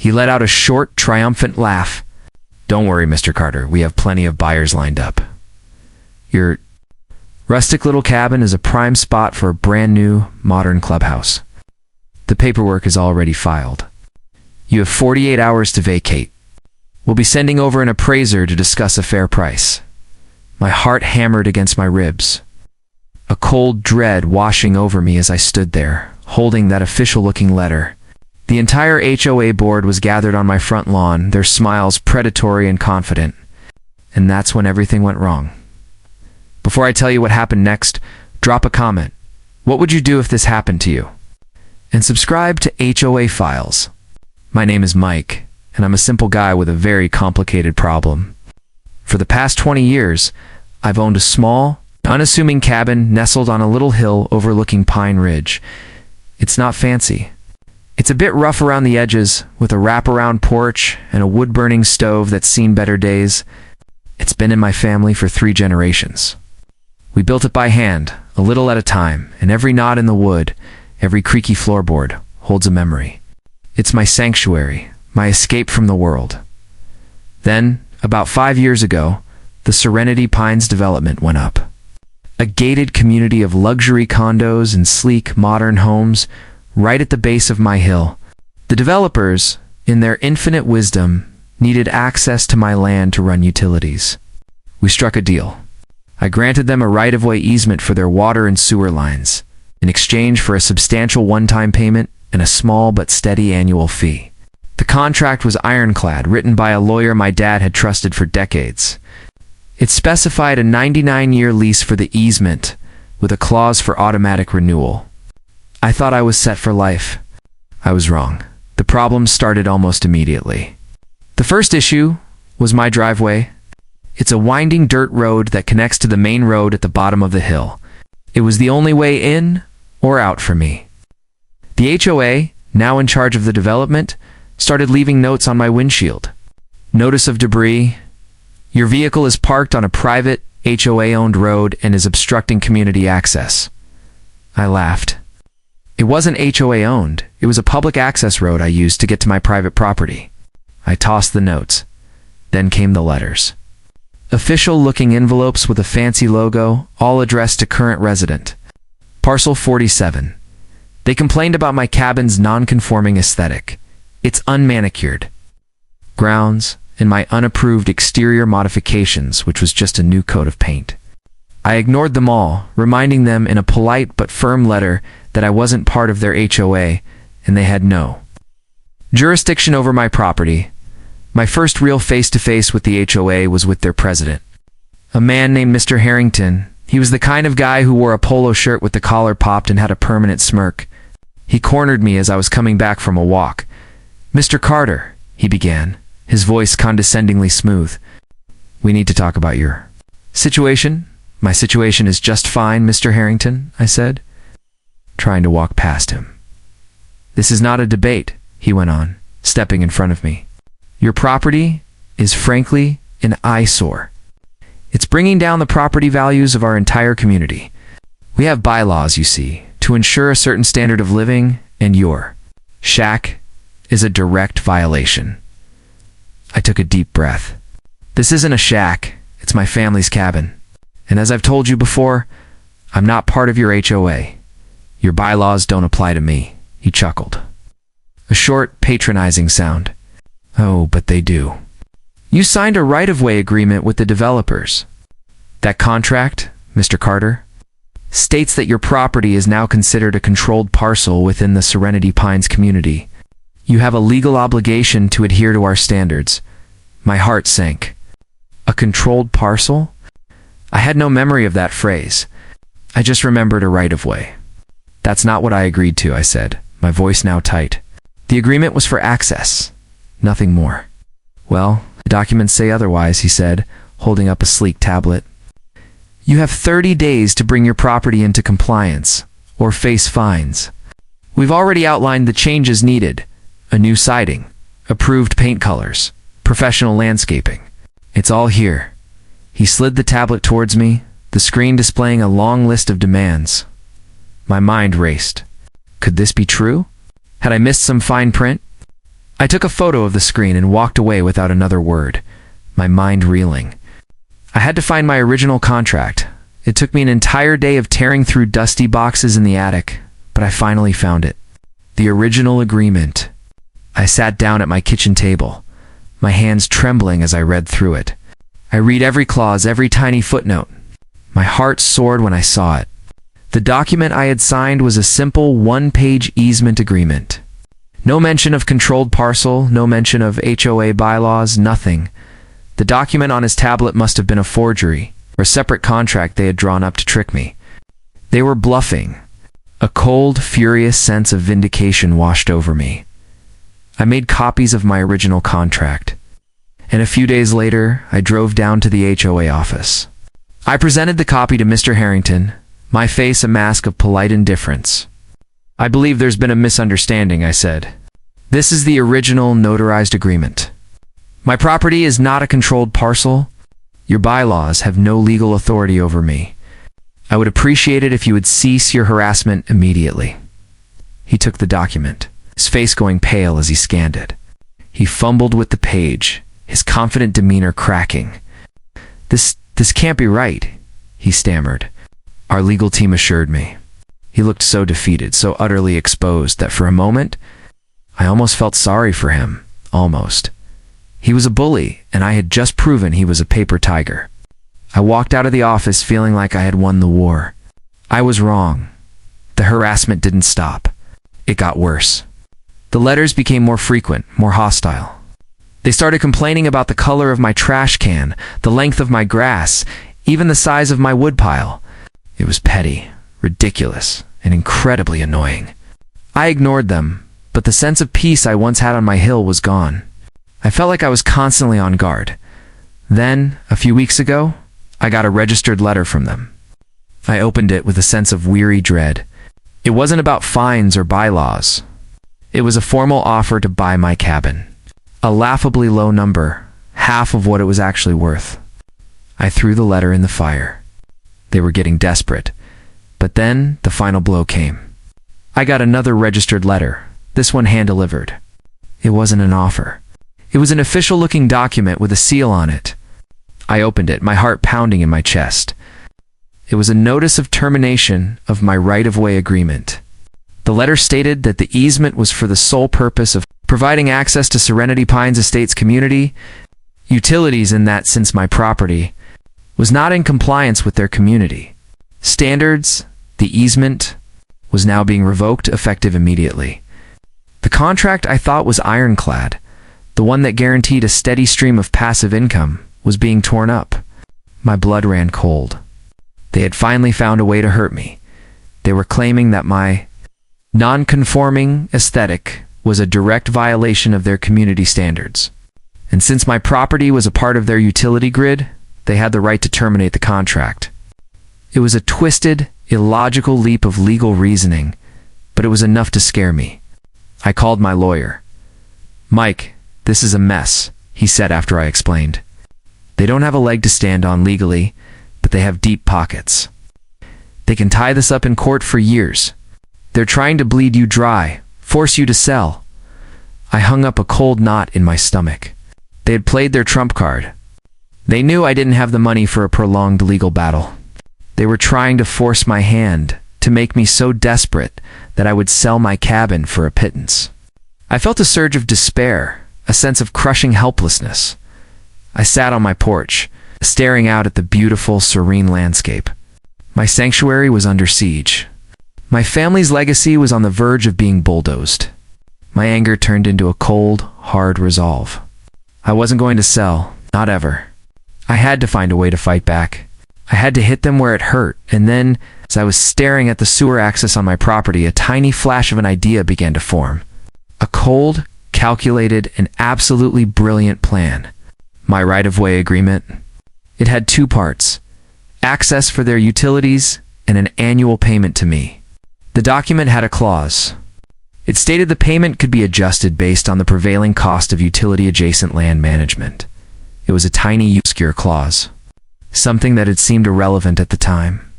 He let out a short, triumphant laugh. "Don't worry, Mr. Carter. We have plenty of buyers lined up. Your rustic little cabin is a prime spot for a brand new, modern clubhouse. The paperwork is already filed. You have 48 hours to vacate. We'll be sending over an appraiser to discuss a fair price." My heart hammered against my ribs, a cold dread washing over me as I stood there, holding that official-looking letter. The entire HOA board was gathered on my front lawn, their smiles predatory and confident. And that's when everything went wrong. Before I tell you what happened next, drop a comment. What would you do if this happened to you? And subscribe to HOA Files. My name is Mike, and I'm a simple guy with a very complicated problem. For the past 20 years, I've owned a small, unassuming cabin nestled on a little hill overlooking Pine Ridge. It's not fancy. It's a bit rough around the edges, with a wraparound porch and a wood-burning stove that's seen better days. It's been in my family for 3 generations. We built it by hand, a little at a time, and every knot in the wood, every creaky floorboard, holds a memory. It's my sanctuary, my escape from the world. Then, about 5 years ago, the Serenity Pines development went up. A gated community of luxury condos and sleek, modern homes right at the base of my hill. The developers, in their infinite wisdom, needed access to my land to run utilities. We struck a deal. I granted them a right-of-way easement for their water and sewer lines, in exchange for a substantial one-time payment and a small but steady annual fee. The contract was ironclad, written by a lawyer my dad had trusted for decades. It specified a 99-year lease for the easement, with a clause for automatic renewal. I thought I was set for life. I was wrong. The problems started almost immediately. The first issue was my driveway. It's a winding dirt road that connects to the main road at the bottom of the hill. It was the only way in or out for me. The HOA, now in charge of the development, started leaving notes on my windshield. Notice of debris. Your vehicle is parked on a private, HOA-owned road and is obstructing community access. I laughed. It wasn't HOA-owned. It was a public access road I used to get to my private property. I tossed the notes. Then came the letters. Official-looking envelopes with a fancy logo, all addressed to current resident. Parcel 47. They complained about my cabin's non-conforming aesthetic. It's unmanicured. Grounds, and my unapproved exterior modifications, which was just a new coat of paint. I ignored them all, reminding them in a polite but firm letter that I wasn't part of their HOA, and they had no jurisdiction over my property. My first real face-to-face with the HOA was with their president, a man named Mr. Harrington. He was the kind of guy who wore a polo shirt with the collar popped and had a permanent smirk. He cornered me as I was coming back from a walk. "Mr. Carter," he began, his voice condescendingly smooth. "We need to talk about your situation." "My situation is just fine, Mr. Harrington," I said, trying to walk past him. "This is not a debate," he went on, stepping in front of me. "Your property is frankly an eyesore. It's bringing down the property values of our entire community. We have bylaws, you see, to ensure a certain standard of living, and your shack is a direct violation." I took a deep breath. This isn't a shack, it's my family's cabin. And as I've told you before, I'm not part of your HOA. Your bylaws don't apply to me, he chuckled. A short, patronizing sound. "Oh, but they do. You signed a right-of-way agreement with the developers. That contract, Mr. Carter, states that your property is now considered a controlled parcel within the Serenity Pines community. You have a legal obligation to adhere to our standards." My heart sank. A controlled parcel? I had no memory of that phrase. I just remembered a right-of-way. "That's not what I agreed to," I said, my voice now tight. "The agreement was for access, nothing more." "Well, the documents say otherwise," he said, holding up a sleek tablet. "You have 30 days to bring your property into compliance, or face fines. We've already outlined the changes needed. A new siding, approved paint colors, professional landscaping. It's all here." He slid the tablet towards me, the screen displaying a long list of demands. My mind raced. Could this be true? Had I missed some fine print? I took a photo of the screen and walked away without another word, my mind reeling. I had to find my original contract. It took me an entire day of tearing through dusty boxes in the attic, but I finally found it. The original agreement. I sat down at my kitchen table, my hands trembling as I read through it. I read every clause, every tiny footnote. My heart soared when I saw it. The document I had signed was a simple one-page easement agreement. No mention of controlled parcel, no mention of HOA bylaws, nothing. The document on his tablet must have been a forgery, or a separate contract they had drawn up to trick me. They were bluffing. A cold, furious sense of vindication washed over me. I made copies of my original contract, and a few days later, I drove down to the HOA office. I presented the copy to Mr. Harrington, my face a mask of polite indifference. "I believe there's been a misunderstanding," I said. "This is the original notarized agreement. My property is not a controlled parcel. Your bylaws have no legal authority over me. I would appreciate it if you would cease your harassment immediately." He took the document, his face going pale as he scanned it. He fumbled with the page, his confident demeanor cracking. This can't be right," he stammered. Our legal team assured me. He looked so defeated, so utterly exposed, that for a moment, I almost felt sorry for him. Almost. He was a bully, and I had just proven he was a paper tiger. I walked out of the office feeling like I had won the war. I was wrong. The harassment didn't stop. It got worse. The letters became more frequent, more hostile. They started complaining about the color of my trash can, the length of my grass, even the size of my woodpile. It was petty, ridiculous, and incredibly annoying. I ignored them, but the sense of peace I once had on my hill was gone. I felt like I was constantly on guard. Then, a few weeks ago, I got a registered letter from them. I opened it with a sense of weary dread. It wasn't about fines or bylaws. It was a formal offer to buy my cabin. A laughably low number, half of what it was actually worth. I threw the letter in the fire. They were getting desperate. But then the final blow came. I got another registered letter, this one hand-delivered. It wasn't an offer. It was an official-looking document with a seal on it. I opened it, my heart pounding in my chest. It was a notice of termination of my right-of-way agreement. The letter stated that the easement was for the sole purpose of providing access to Serenity Pines Estates community, utilities, and that since my property was not in compliance with their community standards, the easement was now being revoked, effective immediately. The contract I thought was ironclad, the one that guaranteed a steady stream of passive income, was being torn up. My blood ran cold. They had finally found a way to hurt me. They were claiming that my non-conforming aesthetic was a direct violation of their community standards. And since my property was a part of their utility grid, they had the right to terminate the contract. It was a twisted, illogical leap of legal reasoning, but it was enough to scare me. I called my lawyer. "Mike, this is a mess," he said after I explained. "They don't have a leg to stand on legally, but they have deep pockets. They can tie this up in court for years. They're trying to bleed you dry, force you to sell." I hung up a cold knot in my stomach. They had played their trump card. They knew I didn't have the money for a prolonged legal battle. They were trying to force my hand, to make me so desperate that I would sell my cabin for a pittance. I felt a surge of despair, a sense of crushing helplessness. I sat on my porch, staring out at the beautiful, serene landscape. My sanctuary was under siege. My family's legacy was on the verge of being bulldozed. My anger turned into a cold, hard resolve. I wasn't going to sell, not ever. I had to find a way to fight back. I had to hit them where it hurt, and then, as I was staring at the sewer access on my property, a tiny flash of an idea began to form. A cold, calculated, and absolutely brilliant plan. My right-of-way agreement. It had two parts: access for their utilities and an annual payment to me. The document had a clause. It stated the payment could be adjusted based on the prevailing cost of utility-adjacent land management. It was a tiny, obscure clause, something that had seemed irrelevant at the time.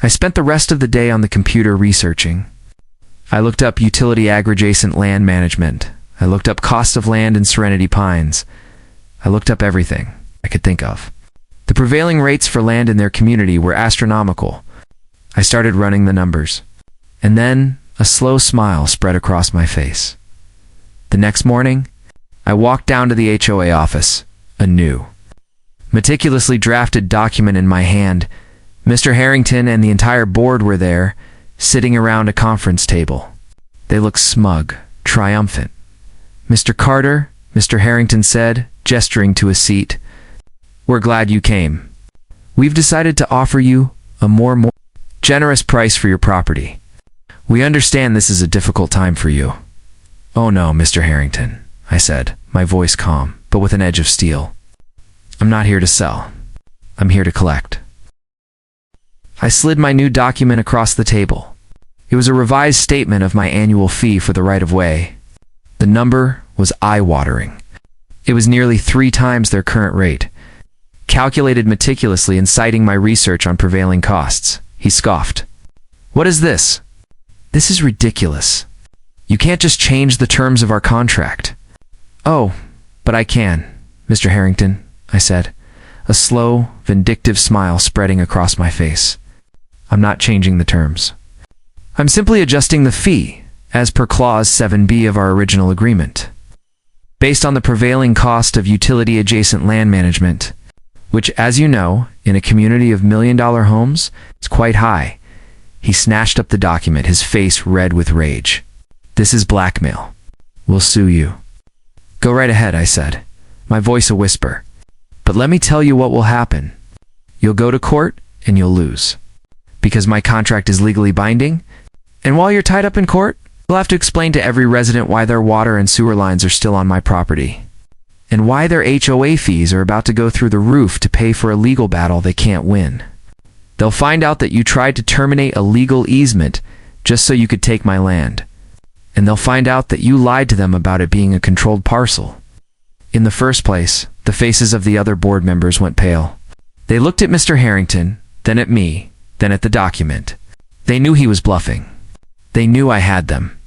I spent the rest of the day on the computer researching. I looked up utility-adjacent land management. I looked up cost of land in Serenity Pines. I looked up everything I could think of. The prevailing rates for land in their community were astronomical. I started running the numbers. And then a slow smile spread across my face. The next morning, I walked down to the HOA office, a new, meticulously drafted document in my hand. Mr. Harrington and the entire board were there, sitting around a conference table. They looked smug, triumphant. "Mr. Carter," Mr. Harrington said, gesturing to a seat, "we're glad you came. We've decided to offer you a more generous price for your property. We understand this is a difficult time for you." "Oh no, Mr. Harrington," I said, my voice calm, but with an edge of steel. "I'm not here to sell. I'm here to collect." I slid my new document across the table. It was a revised statement of my annual fee for the right-of-way. The number was eye-watering. It was nearly 3 times their current rate, calculated meticulously and citing my research on prevailing costs. He scoffed. "What is this? This is ridiculous. You can't just change the terms of our contract." "Oh, but I can, Mr. Harrington," I said, a slow, vindictive smile spreading across my face. "I'm not changing the terms. I'm simply adjusting the fee, as per Clause 7B of our original agreement, based on the prevailing cost of utility-adjacent land management, which, as you know, in a community of million-dollar homes, is quite high." He snatched up the document, his face red with rage. "This is blackmail. We'll sue you." "Go right ahead," I said, my voice a whisper. "But let me tell you what will happen. You'll go to court and you'll lose. Because my contract is legally binding, and while you're tied up in court, you'll have to explain to every resident why their water and sewer lines are still on my property, and why their HOA fees are about to go through the roof to pay for a legal battle they can't win. They'll find out that you tried to terminate a legal easement just so you could take my land. And they'll find out that you lied to them about it being a controlled parcel." In the first place, the faces of the other board members went pale. They looked at Mr. Harrington, then at me, then at the document. They knew he was bluffing. They knew I had them.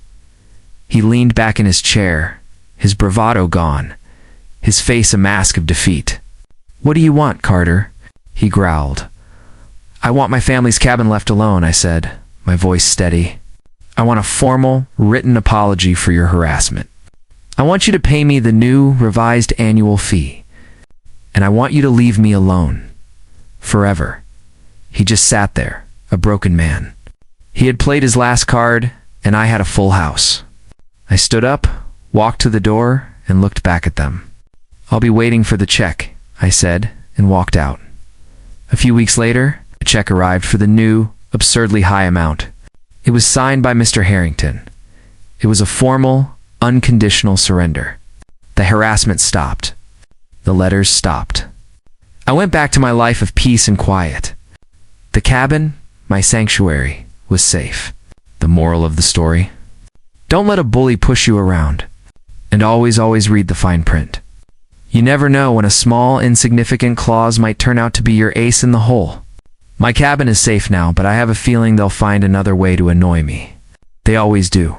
He leaned back in his chair, his bravado gone, his face a mask of defeat. "What do you want, Carter?" he growled. "I want my family's cabin left alone," I said, my voice steady. "I want a formal, written apology for your harassment. I want you to pay me the new, revised annual fee. And I want you to leave me alone. Forever." He just sat there, a broken man. He had played his last card, and I had a full house. I stood up, walked to the door, and looked back at them. "I'll be waiting for the check," I said, and walked out. A few weeks later, a check arrived for the new, absurdly high amount. It was signed by Mr. Harrington. It was a formal, unconditional surrender. The harassment stopped. The letters stopped. I went back to my life of peace and quiet. The cabin, my sanctuary, was safe. The moral of the story? Don't let a bully push you around. And always read the fine print. You never know when a small, insignificant clause might turn out to be your ace in the hole. My cabin is safe now, but I have a feeling they'll find another way to annoy me. They always do.